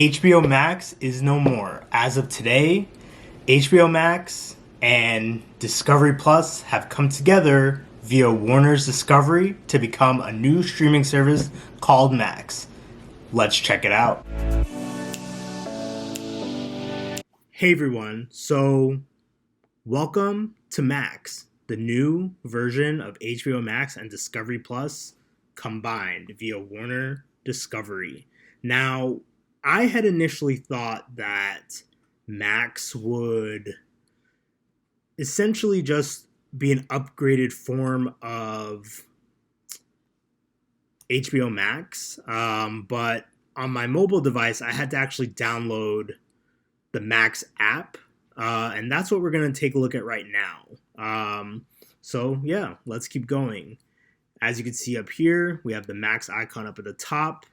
HBO Max is no more. As of today, HBO Max and Discovery Plus have come together via Warner's Discovery to become a new streaming service called Max. Let's check it out. Hey everyone, so welcome to Max, the new version of HBO Max and Discovery Plus combined via Warner Discovery. Now, I had initially thought that Max would essentially just be an upgraded form of HBO Max, but on my mobile device, I had to actually download the Max app, and that's what we're going to take a look at right now. So, let's keep going. As you can see up here, we have the Max icon up at the top.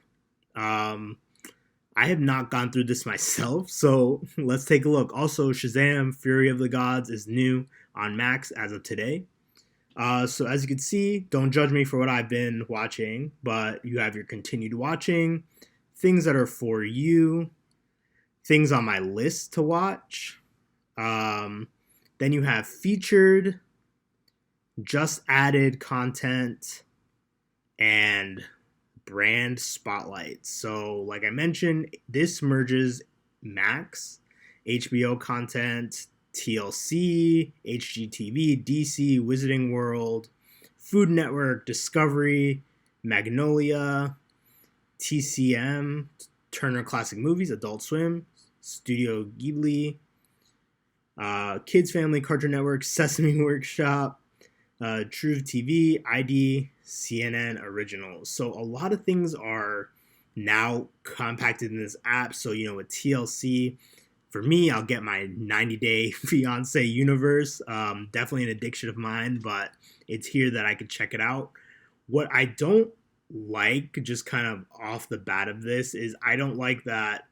I have not gone through this myself, so let's take a look. Also, Shazam! Fury of the Gods is new on Max as of today. So as you can see, don't judge me for what I've been watching, but you have your continued watching, things that are for you, things on my list to watch. Then you have featured, just added content, and brand spotlight. So like I mentioned, this merges Max, HBO content, TLC, HGTV, DC, Wizarding World, Food Network, Discovery, Magnolia, TCM, Turner Classic Movies, Adult Swim, Studio Ghibli, Kids Family, Cartoon Network, Sesame Workshop, True TV, ID, CNN Originals. So a lot of things are now compacted in this app. So, with TLC, for me, I'll get my 90-Day Fiance universe. Definitely an addiction of mine, but it's here that I could check it out. What I don't like, just kind of off the bat of this, is I don't like that,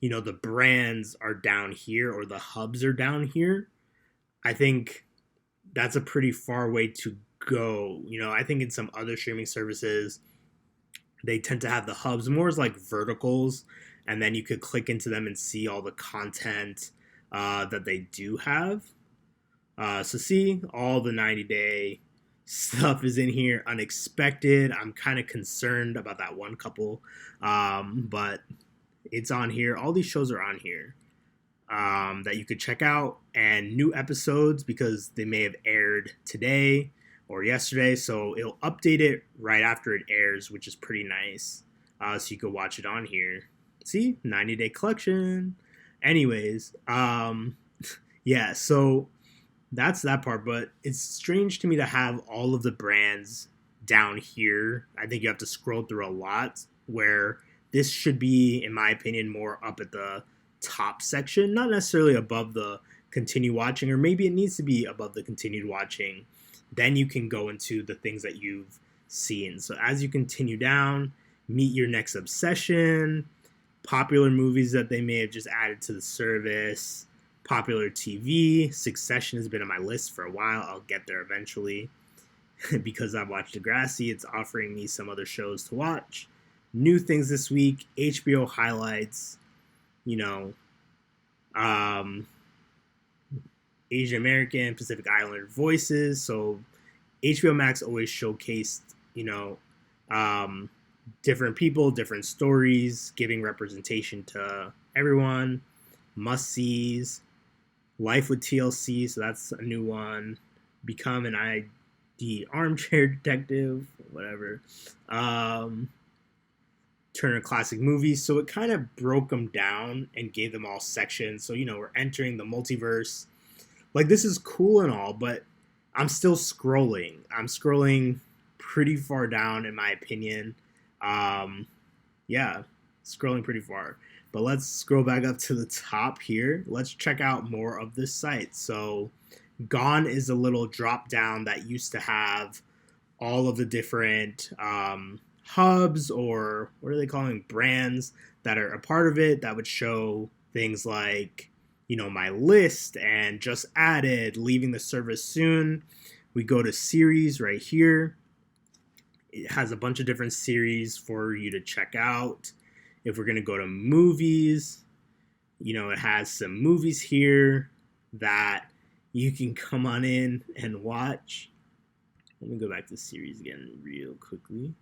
the brands are down here or the hubs are down here. I think that's a pretty far way to go. I think in some other streaming services, they tend to have the hubs more as like verticals, and then you could click into them and see all the content that they do have. So see, all the 90-day stuff is in here. Unexpected. I'm kind of concerned about that one couple, but it's on here. All these shows are on here. That you could check out, and new episodes because they may have aired today or yesterday, so it'll update it right after it airs, which is pretty nice. So you could watch it on here. See, 90-day collection. Anyways, so that's that part, but it's strange to me to have all of the brands down here. I think you have to scroll through a lot, where this should be, in my opinion, more up at the top section, not necessarily above the continue watching, or maybe it needs to be above the continued watching. Then you can go into the things that you've seen. So as you continue down, meet your next obsession, popular movies that they may have just added to the service, popular TV. Succession has been on my list for a while. I'll get there eventually. Because I've watched Degrassi, it's offering me some other shows to watch. New things this week, HBO highlights, Asian American, Pacific Islander voices. So HBO Max always showcased, different people, different stories, giving representation to everyone. Must-sees. Life with TLC, so that's a new one. Become an ID armchair detective, whatever. Turner Classic Movies. So it kind of broke them down and gave them all sections. So, we're entering the multiverse. Like, this is cool and all, but I'm still scrolling. I'm scrolling pretty far down, in my opinion. Scrolling pretty far. But let's scroll back up to the top here. Let's check out more of this site. So Gone is a little drop down that used to have all of the different hubs, or what are they calling, brands that are a part of it, that would show things like, my list and just added, leaving the service soon. We go to series right here. It has a bunch of different series for you to check out. If we're going to go to movies, it has some movies here that you can come on in and watch. Let me go back to the series again real quickly.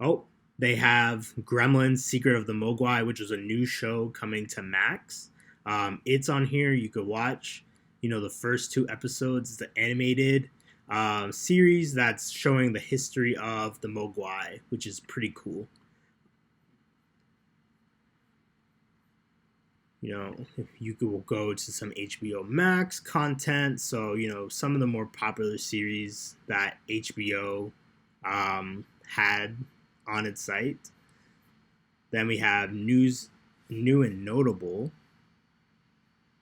Oh, they have Gremlins Secret of the Mogwai, which was a new show coming to Max. It's on here. You could watch, the first 2 episodes. It's the animated series that's showing the history of the Mogwai, which is pretty cool. You could go to some HBO Max content. So, some of the more popular series that HBO had on its site. Then we have new and notable.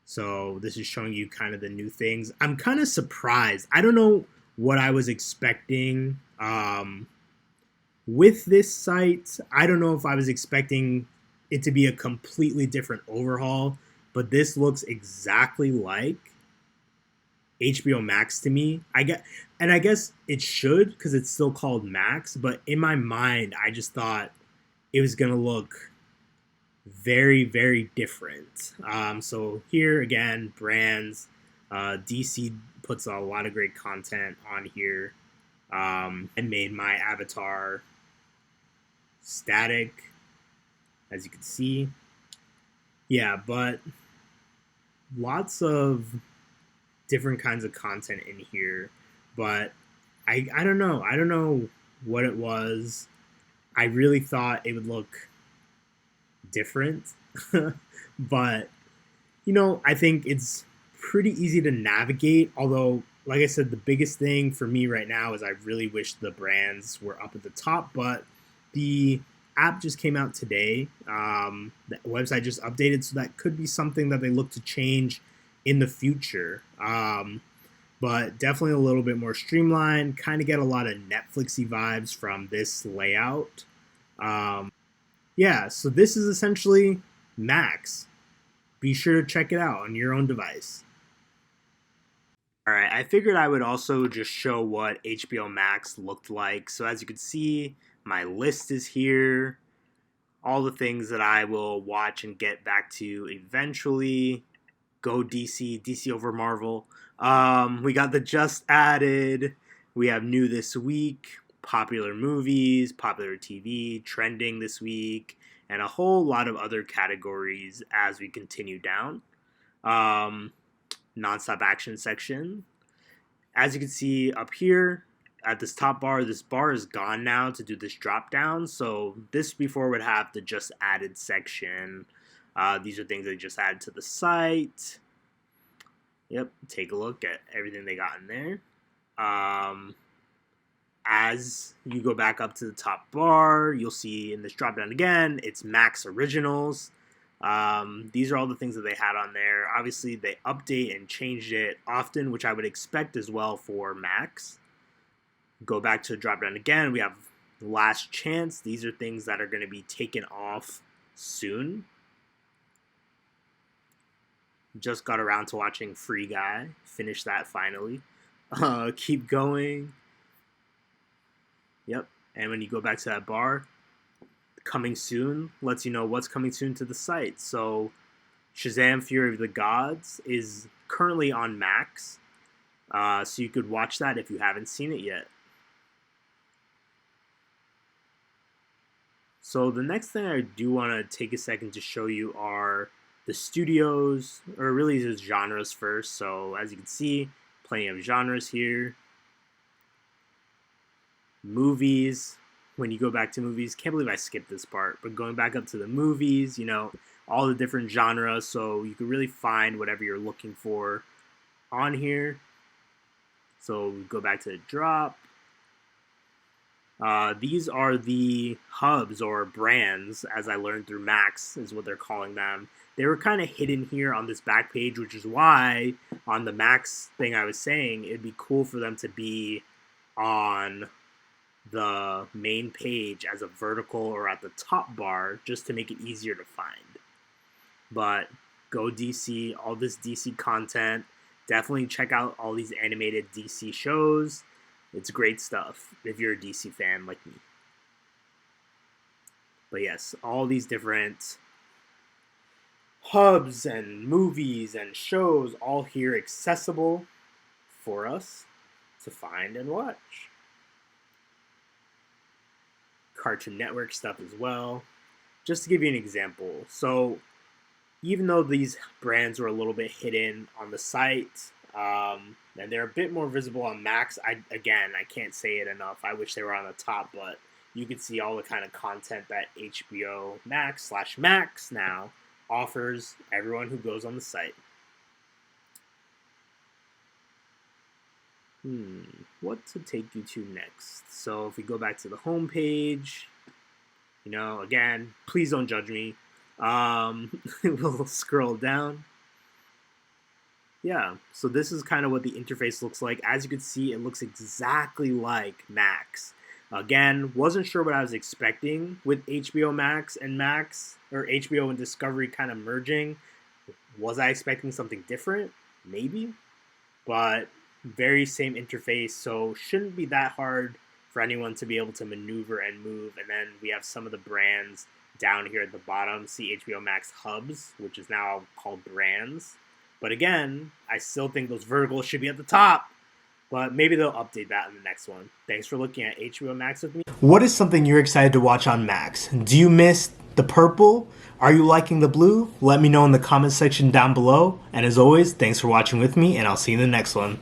So this is showing you kind of the new things. I'm kind of surprised. I don't know what I was expecting with this site. I don't know if I was expecting it to be a completely different overhaul, but this looks exactly like HBO Max to me. I guess it should because it's still called Max, but in my mind, I just thought it was going to look very, very different. So here again, brands, DC puts a lot of great content on here. I made my avatar static, as you can see. Yeah, but lots of different kinds of content in here. But I don't know. I don't know what it was. I really thought it would look different. But, I think it's pretty easy to navigate. Although, like I said, the biggest thing for me right now is I really wish the brands were up at the top. But the app just came out today. The website just updated, so that could be something that they look to change in the future. But definitely a little bit more streamlined. Kind of get a lot of Netflixy vibes from this layout. Yeah, so this is essentially Max. Be sure to check it out on your own device. Alright, I figured I would also just show what HBO Max looked like. So as you can see, my list is here. All the things that I will watch and get back to eventually. Go DC, DC over Marvel. We got the just added. We have new this week, popular movies, popular TV, trending this week, and a whole lot of other categories as we continue down. Nonstop action section. As you can see up here at this top bar, this bar is gone now to do this drop down. So this before would have the just added section. These are things they just added to the site. Yep, take a look at everything they got in there. As you go back up to the top bar, you'll see in this drop down again, it's Max Originals. These are all the things that they had on there. Obviously, they update and change it often, which I would expect as well for Max. Go back to the drop down again. We have Last Chance. These are things that are going to be taken off soon. Just got around to watching Free Guy. Finished that finally. Keep going. Yep. And when you go back to that bar, coming soon lets you know what's coming soon to the site. So Shazam! Fury of the Gods is currently on Max. So you could watch that if you haven't seen it yet. So the next thing I do want to take a second to show you are the studios, or really just genres first. So as you can see, plenty of genres here. Movies. When you go back to movies, can't believe I skipped this part, but going back up to the movies, all the different genres, so you can really find whatever you're looking for on here. So go back to the drop. These are the hubs or brands, as I learned through Max, is what they're calling them. They were kind of hidden here on this back page, which is why on the Max thing I was saying, it'd be cool for them to be on the main page as a vertical or at the top bar just to make it easier to find. But go DC, all this DC content. Definitely check out all these animated DC shows. It's great stuff if you're a DC fan like me. But yes, all these different hubs and movies and shows all here accessible for us to find and watch. Cartoon Network stuff as well. Just to give you an example, so even though these brands were a little bit hidden on the site, and they're a bit more visible on Max, I can't say it enough. I wish they were on the top, but you can see all the kind of content that HBO Max/Max now offers everyone who goes on the site. What to take you to next? So if we go back to the home page, again, please don't judge me. We'll scroll down. Yeah, so this is kind of what the interface looks like. As you can see, it looks exactly like Max. Again, wasn't sure what I was expecting with HBO Max and Max, or HBO and Discovery kind of merging. Was I expecting something different? Maybe. But very same interface, so shouldn't be that hard for anyone to be able to maneuver and move. And then we have some of the brands down here at the bottom. See HBO Max Hubs, which is now called brands. But again, I still think those verticals should be at the top. But maybe they'll update that in the next one. Thanks for looking at HBO Max with me. What is something you're excited to watch on Max? Do you miss the purple? Are you liking the blue? Let me know in the comment section down below. And as always, thanks for watching with me, and I'll see you in the next one.